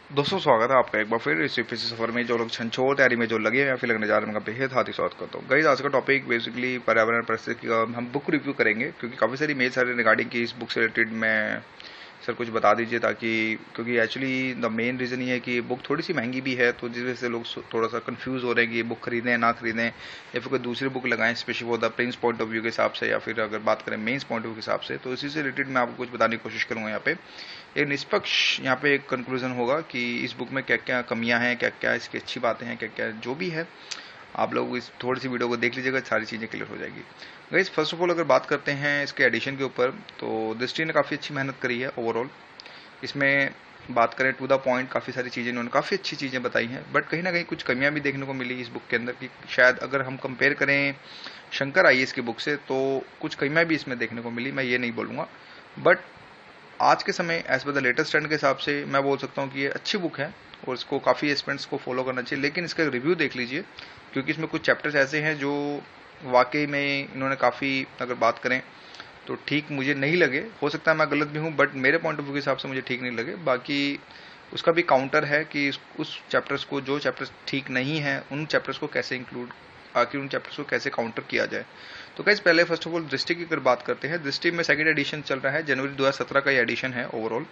दोस्तों स्वागत है आपका एक बार फिर इस यूपीएससी सफर में। जो लोग छंछोर तैयारी में जो लगे हैं या फिर लगने जा रहे हैं उनका बेहद हाथी स्वागत करता हूँ। गाइस आज का टॉपिक बेसिकली पर्यावरण परिस्थिति का हम बुक रिव्यू करेंगे, क्योंकि काफ़ी सारी मेल्स आ रही रिगार्डिंग की इस बुक से रिलेटेड मैं सर कुछ बता दीजिए, ताकि क्योंकि एक्चुअली द मेन रीज़न ये है कि ये बुक थोड़ी सी महंगी भी है, तो जिस वजह से लोग थोड़ा सा कंफ्यूज हो रहे हैं कि ये बुक खरीदें ना खरीदें या फिर कोई दूसरी बुक लगाएं स्पेशली वो the Prince point of view के हिसाब से, या फिर अगर बात करें मेन्स पॉइंट ऑफ व्यू के हिसाब से। तो इसी से रिलेटेड मैं आपको कुछ बताने की कोशिश करूंगा। यहाँ पे एक निष्पक्ष यहाँ पे एक कंक्लूजन होगा कि इस बुक में क्या क्या कमियां हैं, क्या क्या इसकी अच्छी बातें हैं, क्या क्या जो भी है आप लोग इस थोड़ी सी वीडियो को देख लीजिएगा, सारी चीज़ें क्लियर हो जाएगी। गाइस फर्स्ट ऑफ ऑल अगर बात करते हैं इसके एडिशन के ऊपर, तो दृष्टि ने काफ़ी अच्छी मेहनत करी है ओवरऑल। इसमें बात करें टू द पॉइंट काफ़ी सारी चीज़ें इन्होंने काफ़ी अच्छी चीज़ें बताई हैं, बट कहीं ना कहीं कुछ कमियां भी देखने को मिली इस बुक के अंदर की शायद अगर हम कंपेयर करें शंकर आईएएस की बुक से तो कुछ कमियां भी इसमें देखने को मिली, मैं ये नहीं बोलूँगा। बट आज के समय as per the latest trend के हिसाब से मैं बोल सकता हूँ कि ये अच्छी बुक है और इसको काफ़ी एस्पेंट्स को फॉलो करना चाहिए। लेकिन इसका रिव्यू देख लीजिए, क्योंकि इसमें कुछ चैप्टर्स ऐसे हैं जो वाकई में इन्होंने काफ़ी अगर बात करें तो ठीक मुझे नहीं लगे। हो सकता है मैं गलत भी हूँ, बट मेरे पॉइंट ऑफ व्यू के हिसाब से मुझे ठीक नहीं लगे। बाकी उसका भी काउंटर है कि उस चैप्टर्स को, जो चैप्टर्स ठीक नहीं है उन चैप्टर्स को कैसे इंक्लूड, आखिर उन चैप्टर्स को कैसे काउंटर किया जाए। तो गाइस पहले फर्स्ट ऑफ ऑल दृष्टि की अगर बात करते हैं, दृष्टि में सेकंड एडिशन चल रहा है, जनवरी 2017 का ये एडिशन है ओवरऑल।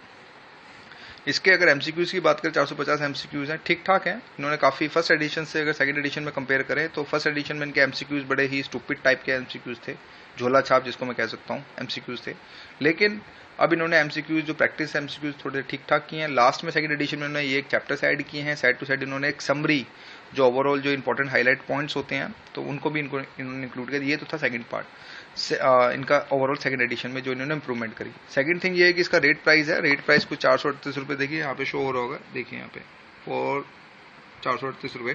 इसके अगर एमसीक्यूज की बात करें 450 एमसीक्यूज हैं, ठीक ठाक हैं। इन्होंने काफी फर्स्ट एडिशन से अगर सेकंड एडिशन में कंपेयर करें तो फर्स्ट एडिशन में इनके एमसीक्यूज बड़े ही स्टूपिड टाइप के एमसीक्यूज थे, झोला छाप जिसको मैं कह सकता हूँ एमसीक्यूज थे। लेकिन अब इन्होंने एमसीक्यूज जो प्रैक्टिस एमसीक्यूज थोड़े ठीक ठाक किए हैं। लास्ट में सेकंड एडिशन में उन्होंने ये एक चैप्टर्स ऐड किए हैं, साइड टू साइड इन्होंने एक समरी जो ओवरऑल जो इंपॉर्टेंट हाईलाइट पॉइंट्स होते हैं तो उनको भी इन्होंने इंक्लूड किया। ये तो था सेकंड पार्ट इनका ओवरऑल सेकंड एडिशन में जो इन्होंने इंप्रूवमेंट करी। सेकंड थिंग ये है कि इसका रेट प्राइस है, रेट प्राइस कुछ 438 रुपये, देखिए यहाँ पे शो हो रहा होगा, देखिए यहाँ पे फॉर 438 रुपये।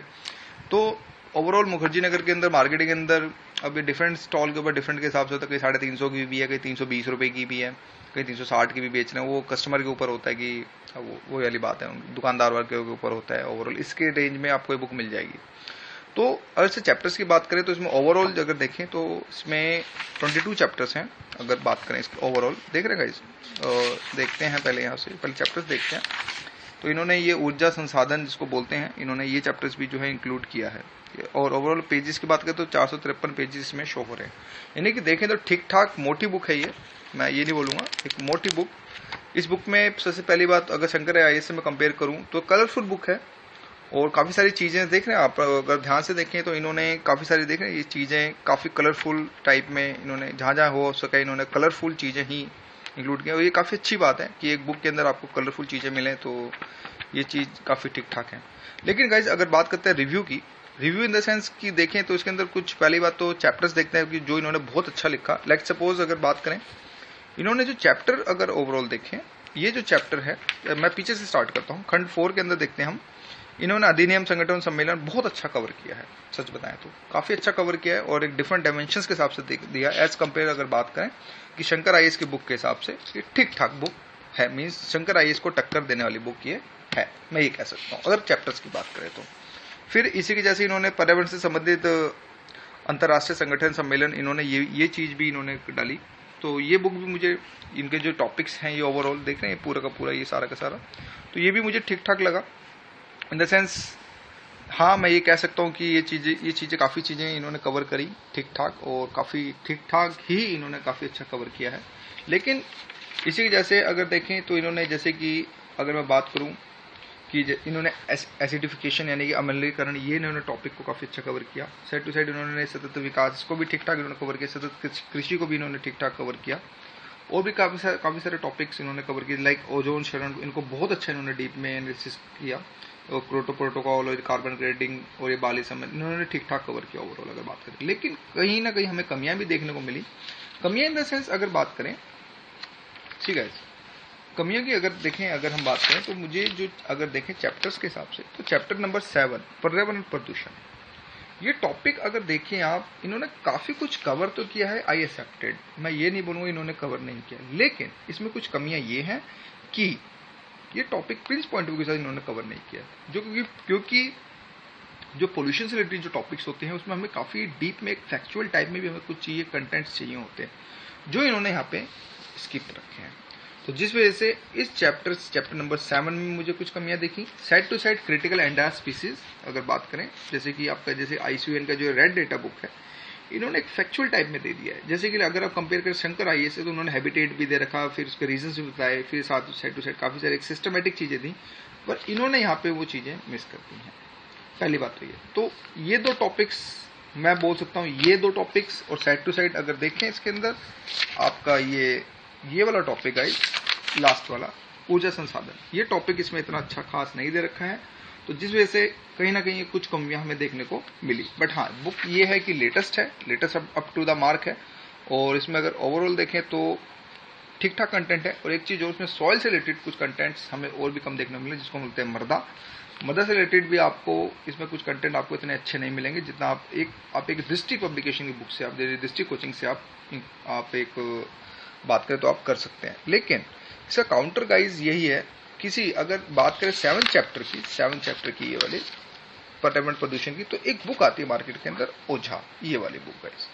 तो ओवरऑल मुखर्जी नगर के अंदर मार्केट के अंदर अभी डिफरेंट स्टॉल के ऊपर डिफरेंट के हिसाब से होता है, कहीं 350 की भी है, कहीं 320 रुपये की भी है, कहीं 360 की भी बेच रहे हैं। वो कस्टमर के ऊपर होता है कि वो वाली बात है, दुकानदार वर्ग के ऊपर होता है। ओवरऑल इसके रेंज में आपको ये बुक मिल जाएगी। तो अगर से चैप्टर्स की बात करें तो इसमें ओवरऑल अगर देखें तो इसमें 22 चैप्टर्स हैं। अगर बात करें इसके ओवरऑल देख रहे गाइस, देखते हैं पहले यहाँ से पहले चैप्टर्स देखते हैं। तो इन्होंने ये ऊर्जा संसाधन जिसको बोलते हैं, इन्होंने ये चैप्टर्स भी जो है इंक्लूड किया है। और ओवरऑल पेजेस की बात करें तो 453 पेजेस इसमें शो हो रहे हैं। यानी कि देखें तो ठीक ठाक मोटी बुक है ये, मैं ये नहीं बोलूंगा, एक मोटी बुक। इस बुक में सबसे पहली बात अगर शंकर आईएएस से मैं कंपेयर करूं तो कलरफुल बुक है और काफ़ी सारी चीज़ें देख रहे हैं आप अगर ध्यान से देखें तो इन्होंने काफ़ी सारी देख रहे हैं ये चीज़ें काफ़ी कलरफुल टाइप में इन्होंने जहाँ जहाँ हो सके इन्होंने कलरफुल चीज़ें ही इंक्लूड किया। और ये काफ़ी अच्छी बात है कि एक बुक के अंदर आपको कलरफुल चीज़ें मिलें, तो ये चीज़ काफ़ी ठीक ठाक है। लेकिन गाइज अगर बात करते हैं रिव्यू की, रिव्यू इन द सेंस की देखें तो इसके अंदर कुछ पहली बात तो चैप्टर्स देखते हैं कि जो इन्होंने बहुत अच्छा लिखा। लाइक सपोज अगर बात करें इन्होंने जो चैप्टर अगर ओवरऑल देखें, ये जो चैप्टर है मैं पीछे से स्टार्ट करता हूँ, खंड 4 के अंदर देखते हैं हम। इन्होंने अधिनियम संगठन सम्मेलन बहुत अच्छा कवर किया है, सच बताएं तो काफी अच्छा कवर किया है और एक डिफरेंट डायमेंशंस के हिसाब से दिया एज कंपेयर अगर बात करें कि शंकर आईएएस की बुक के हिसाब से ये ठीक ठाक बुक है। मींस शंकर आईएएस को टक्कर देने वाली बुक ये है, मैं ये कह सकता हूँ अगर चैप्टर्स की बात करें तो। फिर इसी के जैसे इन्होंने पर्यावरण से संबंधित अंतर्राष्ट्रीय संगठन सम्मेलन, इन्होंने ये चीज भी इन्होंने डाली। तो ये बुक भी मुझे, इनके जो टॉपिक्स हैं ये ओवरऑल देख रहे हैं पूरा का पूरा ये सारा का सारा, तो ये भी मुझे ठीक ठाक लगा इन द सेंस। हाँ मैं ये कह सकता हूँ कि ये चीज़ें काफ़ी चीज़ें इन्होंने कवर करी ठीक ठाक और काफ़ी ठीक ठाक ही इन्होंने काफ़ी अच्छा कवर किया है। लेकिन इसी की जैसे अगर देखें तो इन्होंने जैसे कि अगर मैं बात करूँ कि इन्होंने एसिडिफिकेशन यानी कि अम्लीकरण, ये इन्होंने टॉपिक को काफ़ी अच्छा कवर किया। साइड टू साइड इन्होंने सतत विकास को भी ठीक ठाक इन्होंने कवर किया, सतत कृषि को भी इन्होंने ठीक ठाक कवर किया। और भी काफ़ी सारे टॉपिक्स इन्होंने कवर किए, लाइक ओजोन क्षरण, इनको बहुत अच्छा इन्होंने डीप में एनालिसिस किया। और प्रोटोकॉल और कार्बन क्रेडिंग और ये बाली समय इन्होंने ठीक ठाक कवर किया ओवरऑल अगर बात करें। लेकिन कहीं ना कहीं हमें कमियां भी देखने को मिली। कमियां इन द सेंस अगर बात करें, ठीक है, कमियों की अगर देखें, अगर हम बात करें तो मुझे जो अगर देखें चैप्टर्स के हिसाब से तो चैप्टर नंबर 7 पर्यावरण प्रदूषण, ये टॉपिक अगर देखें आप, इन्होंने काफी कुछ कवर तो किया है, आई एक्सेप्टेड, मैं ये नहीं बोलूंगा इन्होंने कवर नहीं किया। लेकिन इसमें कुछ कमियां ये हैं कि ये topic Prince point of view के साथ इन्होंने कवर नहीं किया, जो क्योंकि जो पोल्यूशन से रिलेटेड जो टॉपिक्स होते हैं उसमें हमें काफी डीप में एक फैक्चुअल टाइप में भी हमें कुछ चाहिए, कंटेंट्स चाहिए होते हैं, जो इन्होंने यहाँ पे स्किप रखे हैं। तो जिस वजह से इस चैप्टर नंबर 7 में मुझे कुछ कमियां देखी। Side to side critical endangered species अगर बात करें, जैसे कि आपका जैसे ICUN का जो रेड डेटा बुक है, इन्होंने एक फैक्चुअल टाइप में दे दिया है। जैसे कि अगर आप कंपेयर करें शंकर IAS से, तो उन्होंने हैबिटेट भी दे रखा, फिर उसके रीजंस भी बताए, फिर साथ साइड टू साइड काफी सारे सिस्टमेटिक चीजें थी, पर इन्होंने यहाँ पे वो चीजें मिस कर दी हैं। पहली बात तो ये, तो ये दो टॉपिक्स मैं बोल सकता हूँ, ये दो टॉपिक्स और साइड टू साइड अगर देखें इसके अंदर आपका ये वाला टॉपिक है, लास्ट वाला ऊर्जा संसाधन, ये टॉपिक इसमें इतना अच्छा खास नहीं दे रखा है, तो जिस वजह से कहीं ना कहीं कुछ कमियां हमें देखने को मिली। बट हाँ, बुक ये है कि लेटेस्ट है, latest up to the mark है, और इसमें अगर ओवरऑल देखें तो ठीक ठाक कंटेंट है। और एक चीज और, इसमें सॉइल से रिलेटेड कुछ कंटेंट्स हमें और भी कम देखने को मिले, जिसको मिलते हैं मृदा से रिलेटेड भी आपको इसमें कुछ कंटेंट आपको इतने अच्छे नहीं मिलेंगे जितना आप एक डिस्ट्रिक्ट पब्लिकेशन की बुक से, आप डिस्ट्रिक्ट कोचिंग से आप एक बात करें तो आप कर सकते हैं। लेकिन इसका काउंटर गाइज यही है, किसी अगर बात करें 7 चैप्टर की ये वाली पर्यावरण प्रदूषण की, तो एक बुक आती है मार्केट के अंदर, ओझा, ये वाली बुक गाइज,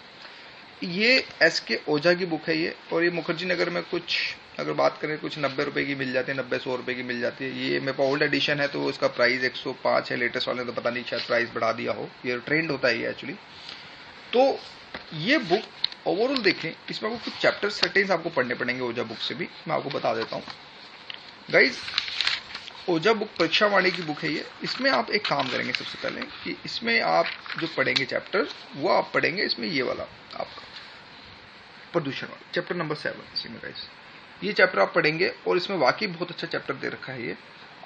ये SK ओझा की बुक है ये, और ये मुखर्जी नगर में कुछ अगर बात करें कुछ 90 रुपए की मिल जाती है, 90-100 रुपए की मिल जाती है। ये मेरे पास ओल्ड एडिशन है तो इसका प्राइस 105 है, लेटेस्ट वाले ने तो पता नहीं शायद प्राइस बढ़ा दिया हो, ये ट्रेंड होता है ये एक्चुअली। तो ये बुक ओवरऑल देखें, इसमें आपको कुछ चैप्टर सर्टेन्स आपको पढ़ने पड़ेंगे ओझा बुक से भी, मैं आपको बता देता हूँ गाइज। ओझा बुक परीक्षा वाणी की बुक है ये, इसमें आप एक काम करेंगे सबसे पहले कि इसमें आप जो पढ़ेंगे चैप्टर, वो आप पढ़ेंगे इसमें ये वाला आपका प्रदूषण वाला चैप्टर नंबर 7 इसी में गाइस, ये चैप्टर आप पढ़ेंगे, और इसमें वाकई बहुत अच्छा चैप्टर दे रखा है ये,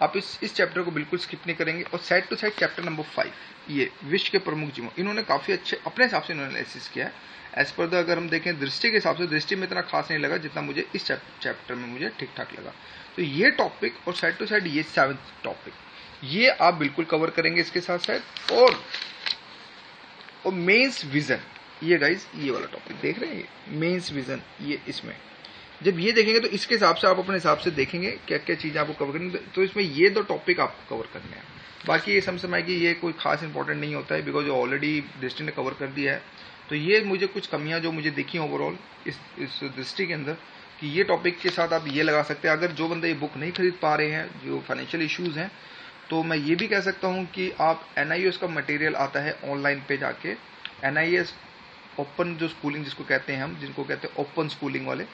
आप इस चैप्टर को बिल्कुल स्किप नहीं करेंगे। और side to side chapter number 5, ये विश्व के प्रमुख जीवों, इन्होंने काफी अच्छे अपने हिसाब से इन्होंने एनालिसिस किया है। एज पर द अगर हम देखें दृष्टि के हिसाब से, दृष्टि में इतना खास नहीं लगा जितना मुझे इस चैप्टर में मुझे ठीक ठाक लगा। तो ये टॉपिक और साइड टू साइड ये 7 टॉपिक, ये आप बिल्कुल कवर करेंगे इसके साथ साथ। और मेंस विजन, ये गाइज ये वाला टॉपिक देख रहे हैं, ये मेंस विजन, ये इसमें जब ये देखेंगे तो इसके हिसाब से आप अपने हिसाब से देखेंगे क्या क्या चीजें आपको कवर करनी, तो इसमें ये दो टॉपिक आपको कवर करने हैं। बाकी ये समझ कि ये कोई खास इंपॉर्टेंट नहीं होता है, बिकॉज ऑलरेडी दृष्टि ने कवर कर दिया है। तो ये मुझे कुछ कमियां जो मुझे दिखी ओवरऑल इस दृष्टि के अंदर, कि ये टॉपिक के साथ आप ये लगा सकते हैं। अगर जो बंदे ये बुक नहीं खरीद पा रहे हैं, जो फाइनेंशियल इश्यूज हैं, तो मैं ये भी कह सकता हूँ कि आप NIOS का मटेरियल आता है ऑनलाइन पे जाके, NIOS ओपन जो स्कूलिंग जिसको कहते हैं हम, जिनको कहते हैं ओपन स्कूलिंग वाले,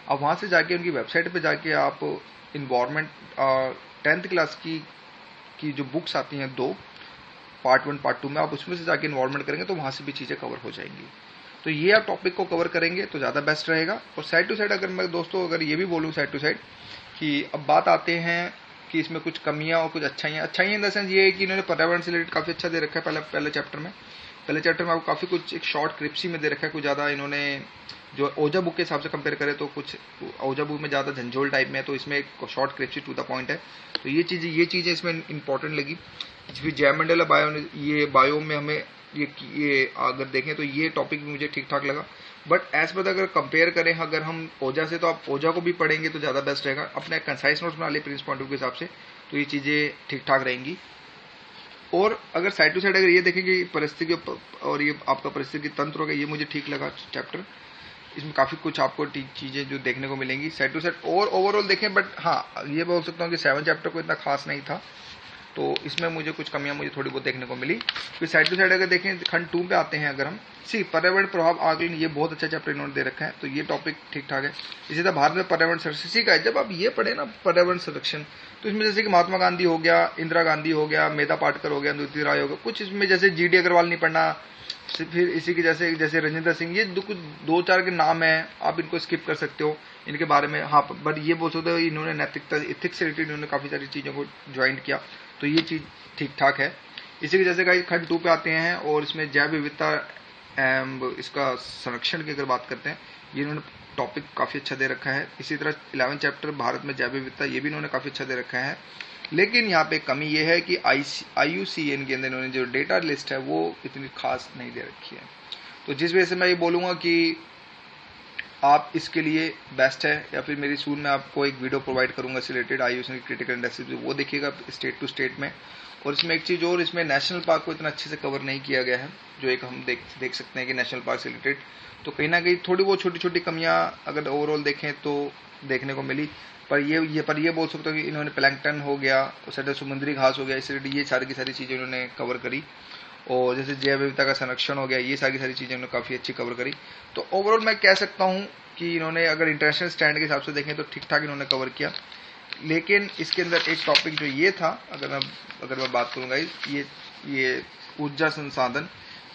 आप वहाँ से जाके उनकी वेबसाइट पे जाके आप इन्वायरमेंट 10th क्लास की जो बुक्स आती हैं 2, पार्ट 1 पार्ट 2 में, आप उसमें से जाके इन्वॉल्वमेंट करेंगे तो वहाँ से भी चीज़ें कवर हो जाएंगी। तो ये आप टॉपिक को कवर करेंगे तो ज़्यादा बेस्ट रहेगा। और साइड टू साइड अगर मैं दोस्तों अगर ये भी बोलूँ साइड टू साइड कि अब बात आते हैं कि इसमें कुछ कमियां और कुछ अच्छाइयाँ इन द सेंस ये है कि इन्होंने पर्यावरण से रिलेटेड काफ़ी अच्छा दे रखा है। पहले चैप्टर में आपको काफ़ी कुछ एक शॉर्ट क्रिप्सी में दे रखा है, कुछ ज़्यादा इन्होंने जो ओझा बुक के हिसाब से कंपेयर करें तो कुछ ओझा बुक में ज़्यादा झंझोल टाइप में है, तो इसमें एक short crispy to the point है। तो ये चीज़ें इसमें इंपॉर्टेंट लगी। फिर जयमंडल बायो में हमें ये अगर देखें तो ये टॉपिक भी मुझे ठीक ठाक लगा। बट एज पर अगर कंपेयर करें अगर हम ओझा से, तो आप ओझा को भी पढ़ेंगे तो ज़्यादा बेस्ट रहेगा अपने कंसाइज नोट्स बना लिए प्रिंस पॉइंट ऑफ व्यू के हिसाब से, तो ये चीज़ें ठीक ठाक रहेंगी। और अगर साइड टू साइड अगर ये देखेंगे परिस्थिति और ये आपका परिस्थिति तंत्र होगा, ये मुझे ठीक लगा चैप्टर, इसमें काफ़ी कुछ आपको चीज़ें जो देखने को मिलेंगी साइड टू साइड। और ओवरऑल देखें, बट हाँ ये बोल सकता हूँ कि 7 चैप्टर को इतना खास नहीं था, तो इसमें मुझे कुछ कमियां मुझे थोड़ी बहुत देखने को मिली। फिर साइड टू साइड अगर देखें खंड 2 पे आते हैं, अगर हम पर्यावरण प्रभाव आकलन, ये बहुत अच्छा चैप्टर इन्होंने दे रखा है, तो ये टॉपिक ठीक ठाक है। इसी तरह भारत में पर्यावरण संरक्षण का है, जब आप ये पढ़े ना पर्यावरण संरक्षण, तो इसमें जैसे कि महात्मा गांधी हो गया, इंदिरा गांधी हो गया, मेधा पाटकर हो गया, नुति राय हो गया, कुछ इसमें जैसे GD अग्रवाल नहीं पढ़ना, फिर इसी के जैसे रजिंदर सिंह, ये 2-4 के नाम है, आप इनको स्किप कर सकते हो इनके बारे में। हाँ, बट ये बोल सकते हो इन्होंने नैतिकता एथिक्स से रिलेटेड इन्होंने काफ़ी सारी चीज़ों को ज्वाइन किया, तो ये चीज़ ठीक ठाक है। इसी के जैसे का खंड 2 पे आते हैं, और इसमें जैव विविधता इसका संरक्षण की अगर बात करते हैं, ये इन्होंने टॉपिक काफ़ी अच्छा दे रखा है। इसी तरह 11 चैप्टर भारत में जैव विविधता, ये भी इन्होंने काफ़ी अच्छा दे रखा है। लेकिन यहाँ पे कमी ये है कि IUCN के अंदर इन्होंने जो डेटा लिस्ट है वो इतनी खास नहीं दे रखी है, तो जिस वजह से मैं ये बोलूँगा कि आप इसके लिए बेस्ट है, या फिर मेरी सून में आपको एक वीडियो प्रोवाइड करूंगा इससे रिलेटेड IUCN की क्रिटिकल इंडेक्सेस, वो देखिएगा स्टेट टू स्टेट में। और इसमें एक चीज़ और, इसमें नेशनल पार्क को इतना अच्छे से कवर नहीं किया गया है, जो एक हम देख सकते हैं कि नेशनल पार्क से रिलेटेड तो कहीं ना कहीं थोड़ी बहुत छोटी छोटी कमियां अगर ओवरऑल देखें तो देखने को मिली। पर ये बोल सकता हूँ कि इन्होंने प्लैंकटन हो गया, उस साइड समुद्री घास हो गया, इस साइड ये सारी की सारी चीज़ें इन्होंने कवर करी। और जैसे जैव विविधता का संरक्षण हो गया, ये सारी चीज़ें उन्होंने काफ़ी अच्छी कवर करी। तो ओवरऑल मैं कह सकता हूँ कि इन्होंने अगर इंटरनेशनल स्टैंड के हिसाब से देखें तो ठीक ठाक इन्होंने कवर किया। लेकिन इसके अंदर एक टॉपिक जो ये था, अगर मैं बात करूँगा, ये ऊर्जा संसाधन,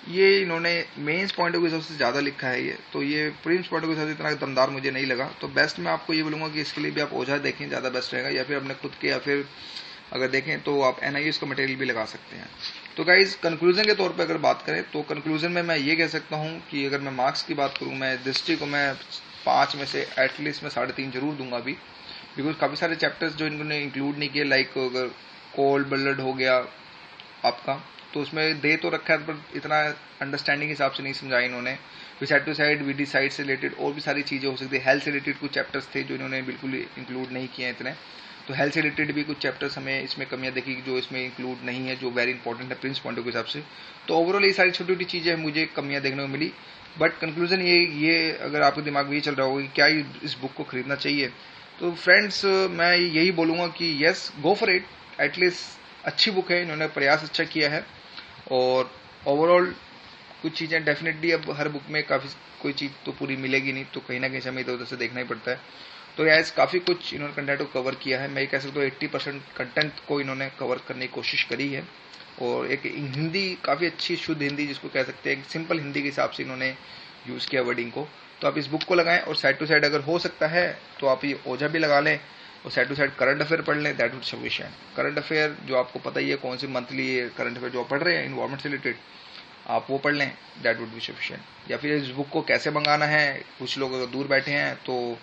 ये इन्होंने मेंस पॉइंट ऑफ व्यू सबसे ज़्यादा लिखा है ये, तो ये प्रीलिम्स पॉइंट ऑफ व्यू सबसे इतना दमदार मुझे नहीं लगा। तो बेस्ट मैं आपको ये बोलूँगा कि इसके लिए भी आप ओझा देखें, ज़्यादा बेस्ट रहेगा, या फिर अपने खुद के, या फिर अगर देखें तो आप NIOS का मटेरियल भी लगा सकते हैं। तो गाइज कंक्लूजन के तौर पे अगर बात करें तो कंक्लूजन में मैं ये कह सकता हूँ कि अगर मैं मार्क्स की बात करूँ, मैं दृष्टि को मैं 5 में से एटलीस्ट मैं 3.5 जरूर दूंगा अभी, बिकॉज काफ़ी सारे चैप्टर्स जो इन्होंने इंक्लूड नहीं किए, लाइक अगर कोल्ड ब्लड हो गया आपका, तो उसमें दे तो रखा है पर इतना अंडरस्टैंडिंग के हिसाब से नहीं समझाया इन्होंने। फिर side to side VD side से रिलेटेड और भी सारी चीज़ें हो सकती है, हेल्थ से रिलेटेड कुछ चैप्टर्स थे जो इन्होंने बिल्कुल इंक्लूड नहीं किए हैं इतने। तो हेल्थ से रिलेटेड भी कुछ चैप्टर्स हमें इसमें कमियां देखी जो इसमें इंक्लूड नहीं है, जो वेरी इंपॉर्टेंट है प्रिंस पॉइंट के हिसाब से। तो ओवरऑल ये सारी छोटी छोटी चीज़ें मुझे कमियां देखने को मिली। बट कंक्लूजन ये अगर आपके दिमाग में ये चल रहा होगा कि क्या इस बुक को खरीदना चाहिए, तो फ्रेंड्स मैं यही बोलूँगा कि yes, go for it. At least अच्छी बुक है, इन्होंने प्रयास अच्छा किया है। और ओवरऑल कुछ चीज़ें डेफिनेटली अब हर बुक में काफ़ी कोई चीज़ तो पूरी मिलेगी नहीं, तो कहीं ना कहीं से हमें इधर उधर से देखना ही पड़ता है। तो यस, काफ़ी कुछ इन्होंने कंटेंट को कवर किया है। मैं ये कह सकता हूँ 80% कंटेंट को इन्होंने कवर करने की कोशिश करी है। और एक हिंदी काफ़ी अच्छी शुद्ध हिंदी जिसको कह सकते हैं, एक सिंपल हिंदी के हिसाब से इन्होंने यूज़ किया वर्डिंग को। तो आप इस बुक को लगाएं और साइड टू साइड अगर हो सकता है तो आप ये ओझा भी लगा लें और side to side current affair पढ़ लें, that would sufficient. Current affair जो आपको पता ही है कौन सी मंथली करंट अफेयर जो आप पढ़ रहे हैं इन्वायरमेंट से रिलेटेड, आप वो पढ़ लें, दैट वुड बी सफिशिएंट। या फिर इस बुक को कैसे मंगाना है, कुछ लोग अगर दूर बैठे हैं तो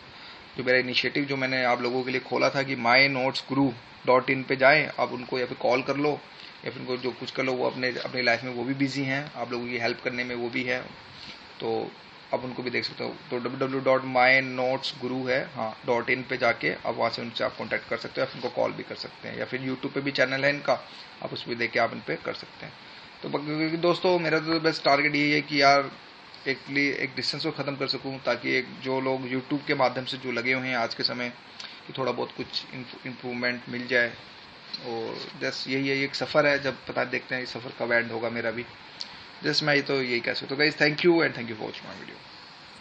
जो मेरा इनिशिएटिव जो मैंने आप लोगों के लिए खोला था कि mynotesguru.in पे जाएं, आप उनको या फिर कॉल कर लो या फिर उनको जो कुछ कर लो, वो अपनी लाइफ में वो भी बिजी हैं, आप लोगों की हेल्प करने में वो भी है, तो आप उनको भी देख सकते हो। तो www.mynotesguru है, हाँ .in पे जाके आप वहाँ से उनसे आप कॉन्टैक्ट कर सकते हो, या फिर उनको कॉल भी कर सकते हैं, या फिर यूट्यूब पे भी चैनल है इनका, आप उस पर देख के आप इन पर कर सकते हैं। तो दोस्तों मेरा तो बेस्ट टारगेट यही है कि यार एक डिस्टेंस को ख़त्म कर सकूं, ताकि एक जो लोग यूट्यूब के माध्यम से जो लगे हुए हैं आज के समय कि थोड़ा बहुत कुछ इम्प्रूवमेंट मिल जाए। और जस्ट यही है, एक सफ़र है, जब पता देखते हैं इस सफ़र कब एंड होगा मेरा भी। जस्ट मैं तो यही कह सकता हूँ। Guys thank you and thank you for watching my video.